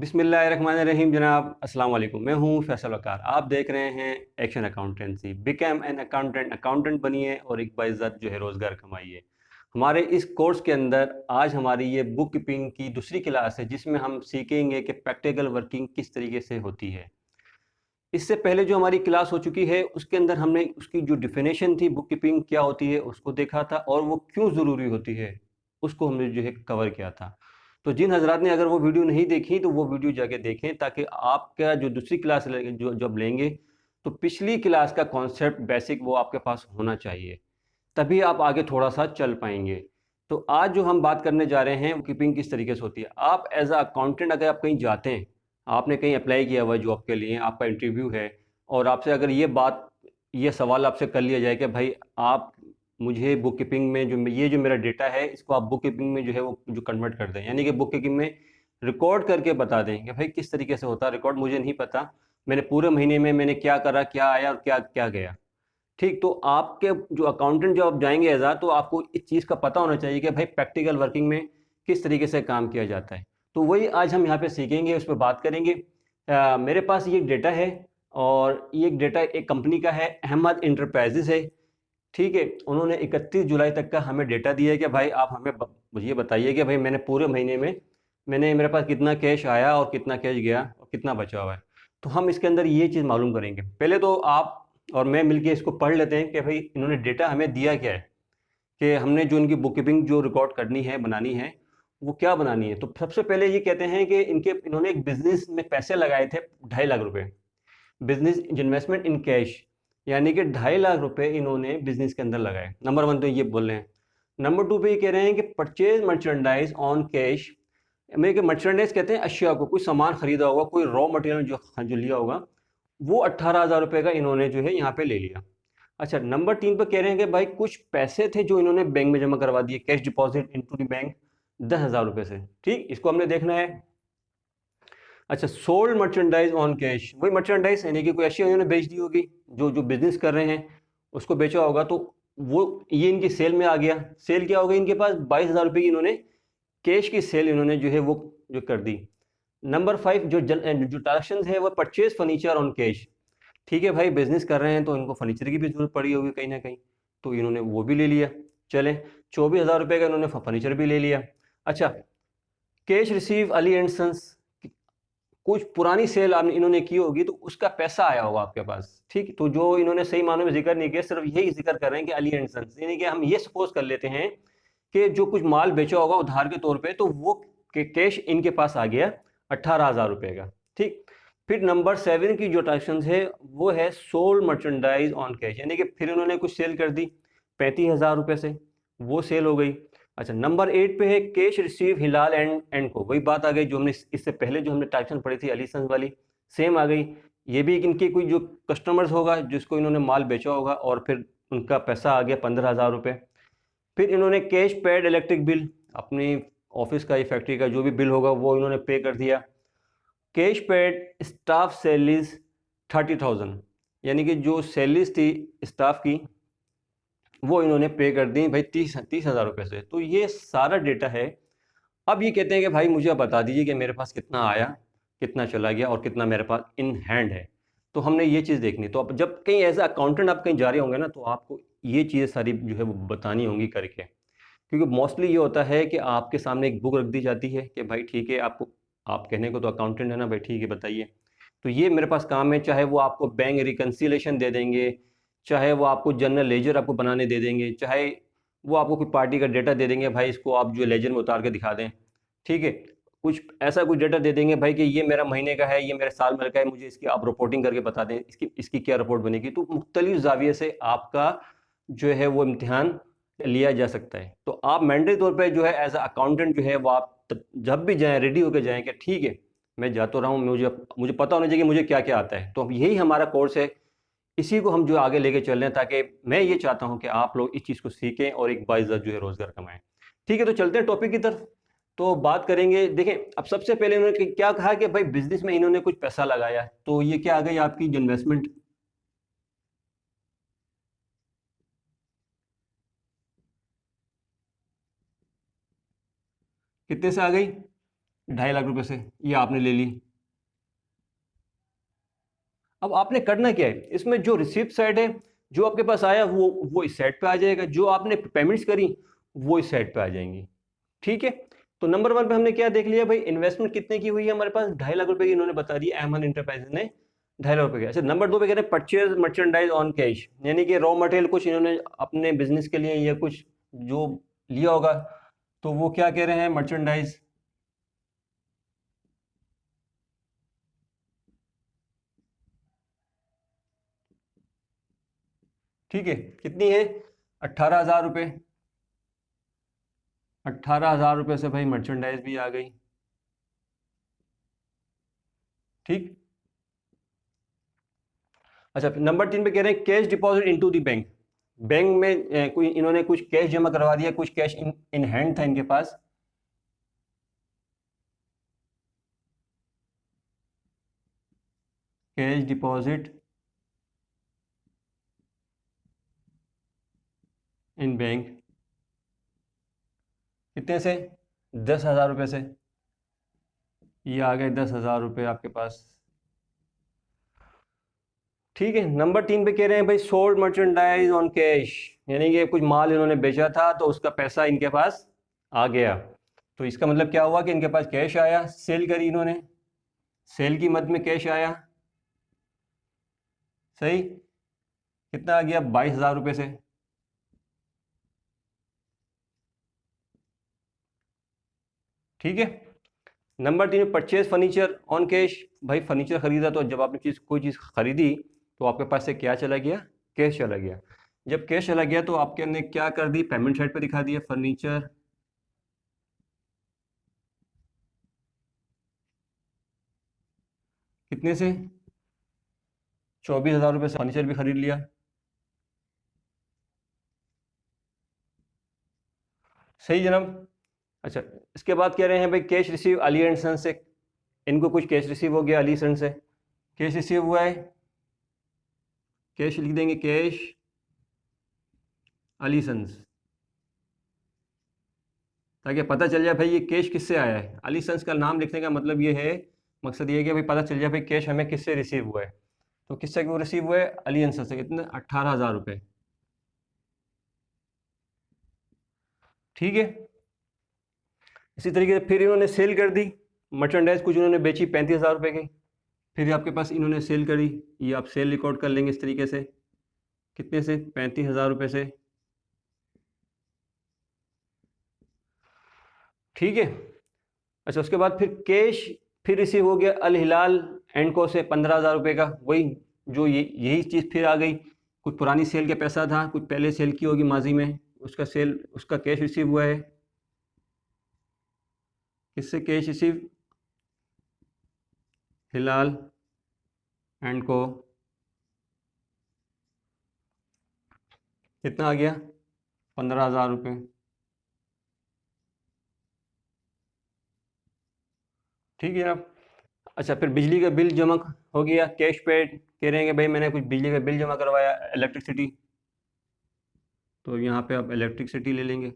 बिस्मिल्लाहिर्रहमानिर्रहीम जनाब, अस्सलाम वालेकुम। मैं हूं फैसल वकार। आप देख रहे हैं action accountancy. Become an accountant, accountant बनिए और एक बाइज़्ज़त जो है रोज़गार कमाइए। हमारे इस कोर्स के अंदर आज हमारी ये बुक कीपिंग की दूसरी क्लास है, जिसमें हम सीखेंगे कि प्रैक्टिकल वर्किंग किस तरीके से होती है। इससे पहले जो हमारी क्लास हो चुकी है, उसके अंदर हमने उसकी जो डेफिनेशन थी, बुक कीपिंग क्या होती है, उसको देखा था और वो क्यों ज़रूरी होती है, उसको हमने जो है कवर किया था। तो जिन हज़रात ने अगर वो वीडियो नहीं देखी, तो वो वीडियो जाके देखें, ताकि आपका जो दूसरी क्लास जो जब लेंगे, तो पिछली क्लास का कॉन्सेप्ट बेसिक वो आपके पास होना चाहिए। तभी आप आगे थोड़ा-सा चल पाएँगे। तो आज जो हम बात करने जा रहे हैं, बुक कीपिंग किस तरीके से होती है। आप एज़ अ अकाउंटेंट अगर आप कहीं जाते हैं, आपने कहीं अप्लाई किया हुआ है जॉब के लिए, आपका इंटरव्यू है और आपसे अगर ये सवाल आपसे कर लिया जाए कि भाई आप मुझे बुक कीपिंग में ये जो मेरा डेटा है, इसको आप बुक कीपिंग में जो है वो जो कन्वर्ट कर दें। यानी कि बुक कीपिंग में रिकॉर्ड करके बता दें कि भाई किस तरीके से होता है रिकॉर्ड, मुझे नहीं पता। मैंने पूरे महीने में मैंने क्या करा, क्या आया और क्या गया। ठीक, तो आपके जो अकाउंटेंट जब आप जाएँगे एज़ तो आपको इस चीज़ का पता होना चाहिए कि भाई प्रैक्टिकल वर्किंग में किस तरीके से काम किया जाता है। तो वही आज हम यहाँ पे सीखेंगे, उस पे बात करेंगे। मेरे पास ये डेटा है और ये डेटा एक कंपनी का है, अहमद एंटरप्राइज़ेज़ है, ठीक है? उन्होंने 31 जुलाई तक का हमें डेटा दिया है कि भाई आप हमें मुझे ये बताइए कि भाई मैंने पूरे महीने में मेरे पास कितना कैश आया और कितना कैश गया और कितना बचा हुआ है। तो हम इसके अंदर ये चीज़ मालूम करेंगे। पहले तो आप और मैं मिलके इसको पढ़ लेते हैं कि भाई इन्होंने डेटा हमें दिया क्या है, कि हमने जो इनकी बुक कीपिंग जो रिकॉर्ड करनी है, बनानी है, वो क्या बनानी है। तो सबसे पहले ये कहते हैं कि इन्होंने एक बिज़नेस में पैसे लगाए थे 2.5 लाख रुपए, बिज़नेस इन्वेस्टमेंट इन कैश, यानी कि 2.5 लाख रुपए इन्होंने बिज़नेस के अंदर लगाए। नंबर 1 तो ये बोल रहे हैं। नंबर 2 पे ये कह रहे हैं कि परचेज़ मर्चेंडाइज़ ऑन कैश, यानी कि मर्चेंडाइज़ कहते हैं अशिया को, कोई सामान खरीदा होगा, कोई रॉ मटेरियल जो लिया होगा, वो 18,000 रुपए का इन्होंने जो है यहाँ पे ले लिया। अच्छा, नंबर 3 पे कह रहे हैं कि भाई कुछ पैसे थे जो इन्होंने बैंक में जमा करवा दिए, cash deposit into the bank 10,000 रुपए से, ठीक? इसको हमने देखना है। अच्छा, सोल्ड मर्चेंडाइज़ ऑन कैश, वही मर्चेंडाइज़ यानी कि कोई अशिया इन्होंने बेच दी होगी, जो बिज़नेस कर रहे हैं, उसको बेचा होगा, तो वो ये इनकी सेल में आ गया। सेल क्या हो गई इनके पास, 22,000 रुपए की इन्होंने कैश की सेल इन्होंने जो है वो जो कर दी। नंबर 5 जो ट्रांज़ैक्शंस है वो परचेज़ फर्नीचर ऑन कैश। ठीक है भाई, बिज़नेस कर रहे हैं तो इनको फर्नीचर की भी ज़रूरत पड़ी होगी कहीं न कहीं, तो इन्होंने वो भी ले लिया। चलें, 24,000 रुपए का इन्होंने फर्नीचर भी ले लिया। अच्छा, cash receive Ali and sons, कुछ पुरानी सेल आपने इन्होंने की होगी तो उसका पैसा आया होगा आपके पास, ठीक? तो जो इन्होंने सही मायनों में ज़िक्र नहीं किया, सिर्फ़ यही ज़िक्र कर रहे हैं कि अली एंड सन्स, यानी कि हम ये सपोज़ कर लेते हैं कि जो कुछ माल बेचा होगा उधार के तौर पे, तो वो कैश इनके पास आ गया 18,000 रुपए का, ठीक? फिर नंबर 7 की जो ट्रांज़ैक्शंस है वो है सोल्ड मर्चेंडाइज़ ऑन कैश, यानी कि फिर इन्होंने कुछ सेल कर दी 35,000 रुपए से, वो सेल हो गई। अच्छा, नंबर 8 पे है कैश रिसीव हिलाल एंड को, वही बात आ गई जो हमने इससे पहले जो हमने ट्रांज़ैक्शन पढ़ी थी अलीसंस वाली, सेम आ गई। ये भी इनके कोई जो कस्टमर्स होगा जिसको इन्होंने माल बेचा होगा और फिर उनका पैसा आ गया 15,000 रुपए। फिर इन्होंने कैश पेड इलेक्ट्रिक बिल, अपनी ऑफिस का या फैक्ट्री का जो भी बिल होगा वो इन्होंने पे कर दिया। कैश पेड स्टाफ सैलरीज 30,000, यानी कि जो सैलरीज थी स्टाफ की वो इन्होंने पे कर दी भाई 30,000 रुपये से। तो ये सारा डेटा है। अब ये कहते हैं कि भाई मुझे आप बता दीजिए कि मेरे पास कितना आया, कितना चला गया और कितना मेरे पास इन हैंड है। तो हमने ये चीज़ देखनी। तो अब जब कहीं एज़ अ अकाउंटेंट आप कहीं जा रहे होंगे ना, तो आपको ये चीज़ें सारी जो है वो बतानी होंगी करके। क्योंकि मोस्टली ये होता है कि आपके सामने एक बुक रख दी जाती है कि भाई ठीक है, आपको आप कहने को तो अकाउंटेंट है ना भाई, ठीक है बताइए। तो ये मेरे पास काम है, चाहे वो आपको बैंक रिकन्सिलेशन दे देंगे, चाहे वो आपको जनरल लेजर आपको बनाने दे देंगे, चाहे वो आपको कोई पार्टी का डेटा दे देंगे, भाई इसको आप जो लेजर में उतार के दिखा दें, ठीक है? कुछ डेटा दे देंगे भाई कि ये मेरा महीने का है, ये मेरे साल भर का है, मुझे इसकी आप रिपोर्टिंग करके बता दें, इसकी क्या रिपोर्ट बनेगी। तो मुख्तलिफ ज़ाविये से आपका जो है वो इम्तिहान लिया जा सकता है। तो आप मैंडेटरी तौर पे जो है एज़ अ अकाउंटेंट जो है वो आप जब भी जाएँ रेडी होके जाएँ कि ठीक है, मैं जा तो रहा हूँ, मुझे पता होना चाहिए कि मुझे क्या-क्या आता है। तो अब यही हमारा कोर्स है, इसी को हम जो आगे लेके चल रहे हैं, ताकि मैं ये चाहता हूँ कि आप लोग इस चीज़ को सीखें और एक बाइज़्ज़त जो है रोज़गार कमाएँ। ठीक है, तो चलते हैं टॉपिक की तरफ। तो बात करेंगे, देखें अब सबसे पहले उन्होंने क्या कहा कि भाई बिज़नेस में इन्होंने कुछ पैसा लगाया है, तो ये क्या आ गई आपकी जो इन्वेस्टमेंट, कितने से आ गई? 2.5 लाख रुपए से, ये आपने ले ली। अब आपने करना क्या है, इसमें जो रिसिप्ट साइड है, जो आपके पास आया वो इस साइड पे आ जाएगा, जो आपने पेमेंट्स करी वो इस साइड पे आ जाएंगी। ठीक है, तो नंबर 1 पे हमने क्या देख लिया भाई, इन्वेस्टमेंट कितने की हुई है हमारे पास, 2.5 लाख रुपए की इन्होंने बता दी, अहमद इंटरप्राइजेज ने 2.5 लाख रुपए की। अच्छा, नंबर 2 पे कह रहे हैं परचेज मर्चेंडाइज ऑन कैश, यानी कि रॉ मटेरियल कुछ इन्होंने अपने बिजनेस के लिए या कुछ जो लिया होगा, तो वो क्या कह रहे हैं, मर्चेंडाइज। ठीक है, कितनी है, 18,000 रुपये। 18,000 रुपये से भाई मर्चेंडाइज भी आ गई। ठीक। अच्छा, नंबर 3 पे कह रहे हैं cash deposit into the bank, bank में कोई इन्होंने कुछ कैश जमा करवा दिया, कुछ कैश इन हैंड था इनके पास। कैश डिपॉजिट इन बैंक, कितने से, 10,000 रुपये से, ये आ गए 10,000 रुपये आपके पास। ठीक है, नंबर 3 पे कह रहे हैं भाई सोल्ड मर्चेंडाइज ऑन कैश, यानी कि कुछ माल इन्होंने बेचा था तो उसका पैसा इनके पास आ गया, तो इसका मतलब क्या हुआ कि इनके पास कैश आया, सेल करी इन्होंने, सेल की मद में कैश आया। सही, कितना आ गया, 22,000 रुपये से। ठीक है, number 3 purchase furniture on cash, भाई फर्नीचर खरीदा, तो जब आपने कोई चीज़ खरीदी तो आपके पास से क्या चला गया, कैश चला गया। जब कैश चला गया तो आपके ने क्या कर दी, पेमेंट साइड पे दिखा दिया फर्नीचर, कितने से, 24,000 रुपये से फर्नीचर भी खरीद लिया। सही जनाब। अच्छा, इसके बाद कह रहे हैं भाई कैश रिसीव अली एंड सन से, इनको कुछ कैश रिसीव हो गया अली सन से, कैश रिसीव हुआ है, कैश लिख देंगे, कैश अली सन्स, ताकि पता चल जाए भाई ये कैश किससे आया है। अली सन्स का नाम लिखने का मतलब ये है, मकसद ये है कि भाई पता चल जाए भाई कैश हमें किससे रिसीव हुआ है, तो किससे वो रिसीव हुआ है, अली अंसर से, कितने, 18,000 रुपये। ठीक है, इसी तरीके से फिर इन्होंने सेल कर दी मर्चेंडाइज, कुछ इन्होंने बेची 35,000 रुपये की, फिर आपके पास इन्होंने सेल करी, ये आप सेल रिकॉर्ड कर लेंगे इस तरीके से, कितने से, 35,000 रुपये से। ठीक है, अच्छा उसके बाद फिर कैश फिर रिसीव हो गया अल हिलाल एंड को से 15,000 रुपये का, वही जो यही चीज़ फिर आ गई, कुछ पुरानी सेल का पैसा था, कुछ पहले सेल की होगी माजी में, उसका सेल, उसका कैश रिसीव हुआ है, किससे कैश रिसीव, हिलाल एंड को, कितना आ गया, 15,000 रुपये। ठीक है जनाब। अच्छा, फिर बिजली का बिल जमा हो गया, कैश पेड, कह रहे हैं कि भाई मैंने कुछ बिजली का बिल जमा करवाया, इलेक्ट्रिसिटी, तो यहाँ पे आप इलेक्ट्रिसिटी ले लेंगे,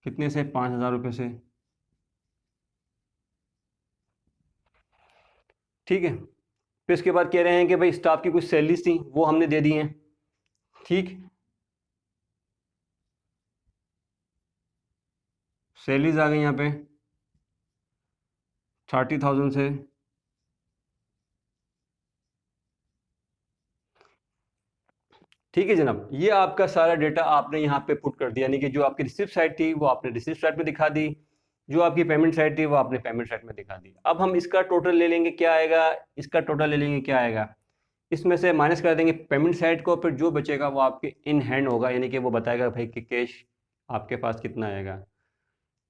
कितने से, 5,000 रुपये से। ठीक है, फिर इसके बाद कह रहे हैं कि भाई स्टाफ की कुछ सैलरीज थी वो हमने दे दी हैं। ठीक, सैलरीज आ गई यहाँ पे 30,000 से। ठीक है जनाब, ये आपका सारा डेटा आपने यहाँ पे पुट कर दिया, यानी कि जो आपकी रिसिप्ट साइड थी वो आपने रिसिप्ट साइड पे दिखा दी, जो आपकी पेमेंट साइड थी वो आपने पेमेंट साइड में दिखा दी। अब हम इसका टोटल ले लेंगे, क्या आएगा, इसका टोटल ले लेंगे, क्या आएगा, इसमें से माइनस कर देंगे पेमेंट साइड को, फिर जो बचेगा वो आपके इन हैंड होगा, यानी कि वो बताएगा भाई कि कैश आपके पास कितना आएगा।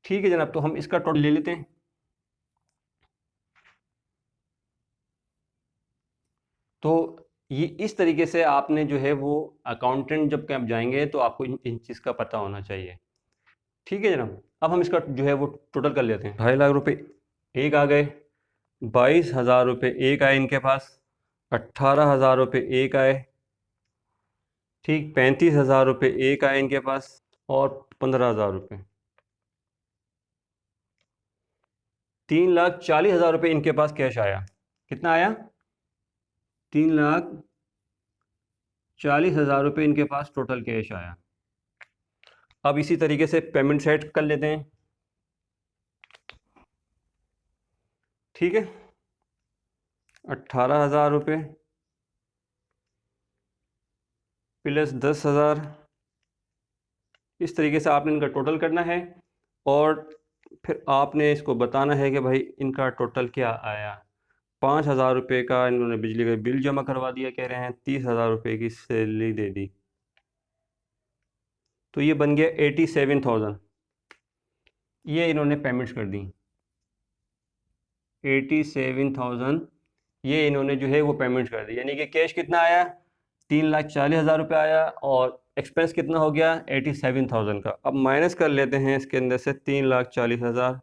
ठीक है जनाब, तो हम इसका टोटल ले लेते हैं। तो ये इस तरीके से आपने जो है वो अकाउंटेंट जब आप जाएंगे तो आपको इन चीज़ का पता होना चाहिए। ठीक है जनाब, अब हम इसका जो है वो टोटल कर लेते हैं। 2.5 लाख रुपए एक आ गए, 22,000 रुपये एक आए इनके पास, 18,000 रुपये एक आए। ठीक, 35,000 रुपये एक आए इनके पास और 15,000 रुपये, 3,40,000 रुपये इनके पास कैश आया। कितना आया? 3,40,000 रुपये इनके पास टोटल कैश आया। अब इसी तरीके से पेमेंट सेट कर लेते हैं। ठीक है, 18,000 रुपये प्लस 10,000, इस तरीके से आपने इनका टोटल करना है और फिर आपने इसको बताना है कि भाई इनका टोटल क्या आया। 5,000 रुपये का इन्होंने बिजली का बिल जमा करवा दिया, कह रहे हैं 30,000 रुपये की सैलरी दे दी, तो ये बन गया 87,000। ये इन्होंने पेमेंट्स कर दी, 87,000 ये इन्होंने जो है वो पेमेंट्स कर दी। यानी कि कैश कितना आया? 3,40,000 रुपये आया और एक्सपेंस कितना हो गया? 87,000 का। अब माइनस कर लेते हैं इसके अंदर से 3,40,000,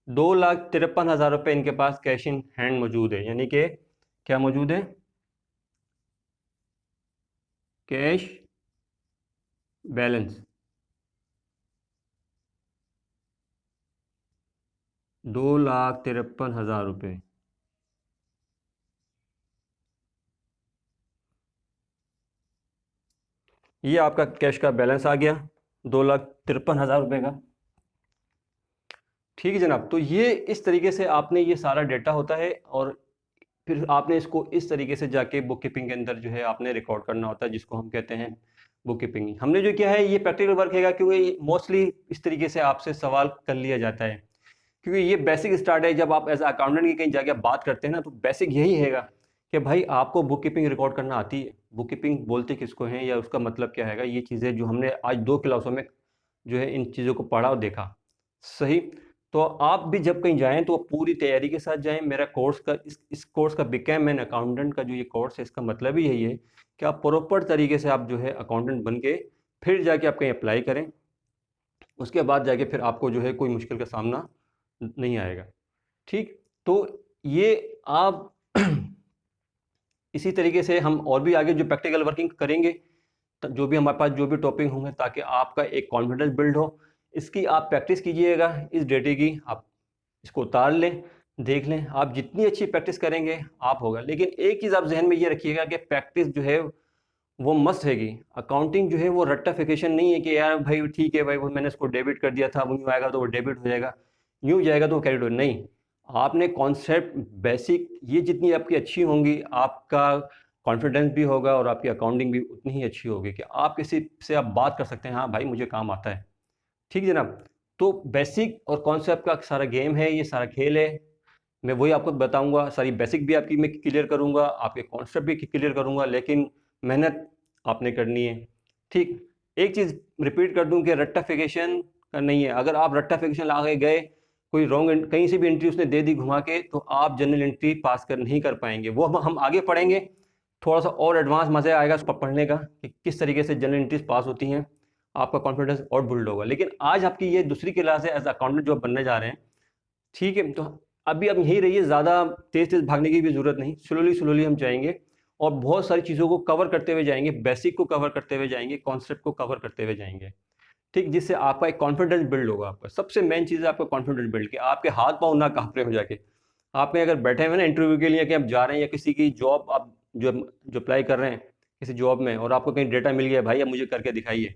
2,53,000 रुपये इनके पास कैश इन हैंड मौजूद है। यानी कि क्या मौजूद है? कैश बैलेंस 2,53,000 रुपये। ये आपका कैश का बैलेंस आ गया 2,53,000 रुपये का। ठीक है जनाब, तो ये इस तरीके से आपने ये सारा डेटा होता है और फिर आपने इसको इस तरीके से जाके बुक कीपिंग के अंदर जो है आपने रिकॉर्ड करना होता है, जिसको हम कहते हैं बुक कीपिंग। हमने जो किया है ये प्रैक्टिकल वर्क है, क्योंकि मोस्टली इस तरीके से आपसे सवाल कर लिया जाता है, क्योंकि ये बेसिक स्टार्ट है। जब आप एज अकाउंटेंट की कहीं जाके बात करते हैं ना, तो बेसिक यही हैगा कि भाई आपको बुक कीपिंग रिकॉर्ड करना आती है। बुक कीपिंग बोलते किसको हैं या उसका मतलब क्या हैगा, ये चीज़ें जो हमने आज 2 क्लासों में जो है इन चीज़ों को पढ़ा और देखा। सही, तो आप भी जब कहीं जाएँ तो पूरी तैयारी के साथ जाएँ। मेरा कोर्स का इस कोर्स का बिकम एन अकाउंटेंट का जो ये कोर्स है, इसका मतलब ही यही है कि आप प्रॉपर तरीके से आप जो है अकाउंटेंट बन के फिर जाके आप कहीं अप्लाई करें। उसके बाद जाके फिर आपको जो है कोई मुश्किल का सामना नहीं आएगा। ठीक, तो ये आप इसी तरीके से हम और भी आगे जो प्रैक्टिकल वर्किंग करेंगे, जो भी हमारे पास जो भी टॉपिक होंगे, ताकि आपका एक कॉन्फिडेंस बिल्ड हो। इसकी आप प्रैक्टिस कीजिएगा, इस डेटे की आप इसको उतार लें, देख लें। आप जितनी अच्छी प्रैक्टिस करेंगे आप होगा। लेकिन एक चीज़ आप जहन में ये रखिएगा कि प्रैक्टिस जो है वो मस्ट हैगी। अकाउंटिंग जो है वो रट्टाफिकेशन नहीं है कि यार भाई ठीक है भाई वो मैंने इसको डेबिट कर दिया था, वो यूँ आएगा तो वो डेबिट हो जाएगा, यूँ जाएगा तो वो क्रेडिट हो। नहीं, आपने कॉन्सेप्ट बेसिक ये जितनी आपकी अच्छी होंगी, आपका कॉन्फिडेंस भी होगा और आपकी अकाउंटिंग भी उतनी ही अच्छी होगी कि आप किसी से आप बात कर सकते हैं, हाँ भाई मुझे काम आता है। ठीक है जनाब, तो बेसिक और कॉन्सेप्ट का सारा गेम है, ये सारा खेल है। मैं वही आपको बताऊंगा, सारी बेसिक भी आपकी मैं क्लियर करूंगा, आपके कॉन्सेप्ट भी क्लियर करूंगा, लेकिन मेहनत आपने करनी है। ठीक, एक चीज़ रिपीट कर दूं कि रट्टाफिकेशन का नहीं है। अगर आप रट्टाफिकेशन ला के गए, कोई रॉन्ग कहीं से भी एंट्री उसने दे दी घुमा के, तो आप जनरल एंट्री पास कर नहीं कर पाएंगे। वो हम आगे पढ़ेंगे, थोड़ा सा और एडवांस मज़ा आएगा उसको पढ़ने का कि किस तरीके से जनरल एंट्रीज पास होती हैं, आपका कॉन्फिडेंस और बिल्ड होगा। लेकिन आज आपकी ये दूसरी क्लास है, एज अकाउंटेंट जो आप बनने जा रहे हैं। ठीक है, तो अभी अब यहीं रहिए, ज़्यादा तेज़ तेज़ भागने की भी ज़रूरत नहीं, स्लोली स्लोली हम जाएंगे और बहुत सारी चीज़ों को कवर करते हुए जाएंगे, बेसिक को कवर करते हुए जाएंगे, कॉन्सेप्ट को कवर करते हुए जाएंगे। ठीक, जिससे आपका एक कॉन्फिडेंस बिल्ड होगा। आपका सबसे मेन चीज़ है आपका कॉन्फिडेंस बिल्ड, कि आपके हाथ पाँव ना काँप रहे हो जाके। आपने अगर बैठे हुए ना इंटरव्यू के लिए कि आप जा रहे हैं या किसी की जॉब आप जो अप्लाई कर रहे हैं किसी जॉब में, और आपको कहीं डेटा मिल गया, भाई अब मुझे करके दिखाइए,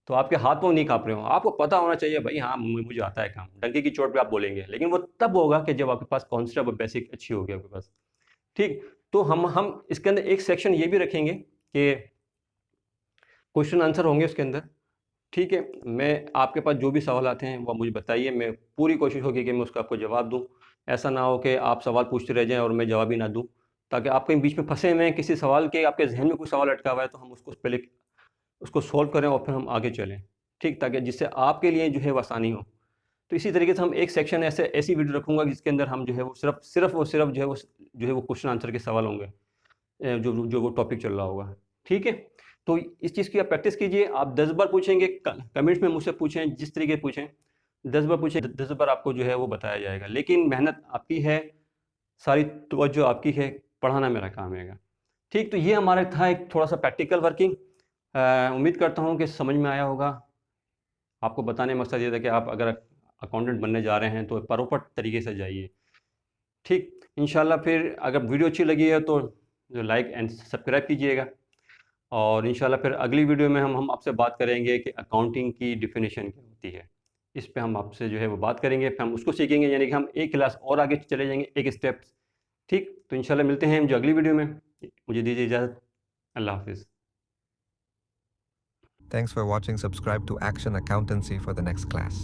तो आपके हाथ पाँव नहीं काँप रहे हो। आपको पता होना चाहिए भाई हाँ मुझे आता है काम, डंके की चोट पे आप बोलेंगे, लेकिन वो तब होगा कि जब आपके पास कॉन्सेप्ट और बेसिक अच्छी होगी आपके पास। ठीक, तो हम इसके अंदर एक सेक्शन ये भी रखेंगे कि क्वेश्चन आंसर होंगे उसके अंदर। ठीक है, मैं आपके पास जो भी सवाल आते हैं वो मुझे बताइए, मैं पूरी कोशिश होगी कि मैं उसका आपको जवाब दूं। ऐसा ना हो कि आप सवाल पूछते रह जाएं और मैं जवाब ही ना दूं, ताकि आप कहीं बीच में फंसे हुए हैं किसी सवाल के, आपके जहन में कोई सवाल अटका हुआ है, तो हम उसको पहले उसको सॉल्व करें और फिर हम आगे चलें। ठीक, ताकि जिससे आपके लिए जो है वो आसानी हो। तो इसी तरीके से हम एक सेक्शन ऐसी वीडियो रखूँगा जिसके अंदर हम जो है वो सिर्फ जो है वो क्वेश्चन आंसर के सवाल होंगे, जो वो टॉपिक चल रहा होगा। ठीक है, तो इस चीज़ की आप प्रैक्टिस कीजिए। आप 10 बार पूछेंगे, कमेंट्स में मुझसे पूछें, जिस तरीके से पूछें, 10 बार पूछें, 10 बार आपको जो है वो बताया जाएगा। लेकिन मेहनत आपकी है, सारी तवज्जो आपकी है, पढ़ाना मेरा काम है। ठीक, तो ये हमारा था एक थोड़ा सा प्रैक्टिकल वर्किंग। उम्मीद करता हूँ कि समझ में आया होगा। आपको बताने का मकसद ये था कि आप अगर अकाउंटेंट बनने जा रहे हैं तो प्रॉपर तरीके से जाइए। ठीक, इंशाल्लाह फिर अगर वीडियो अच्छी लगी है तो जो लाइक एंड सब्सक्राइब कीजिएगा, और इंशाल्लाह फिर अगली वीडियो में हम आपसे बात करेंगे कि अकाउंटिंग की डेफिनेशन क्या होती है। इस पे हम आपसे जो है वो बात करेंगे, फिर हम उसको सीखेंगे, यानी कि हम एक क्लास और आगे चले जाएंगे, एक स्टेप। ठीक, तो इंशाल्लाह मिलते हैं हम जो अगली वीडियो में। मुझे दीजिए इजाज़त। अल्लाह हाफिज़। Thanks for watching. Subscribe to Action Accountancy for the next class.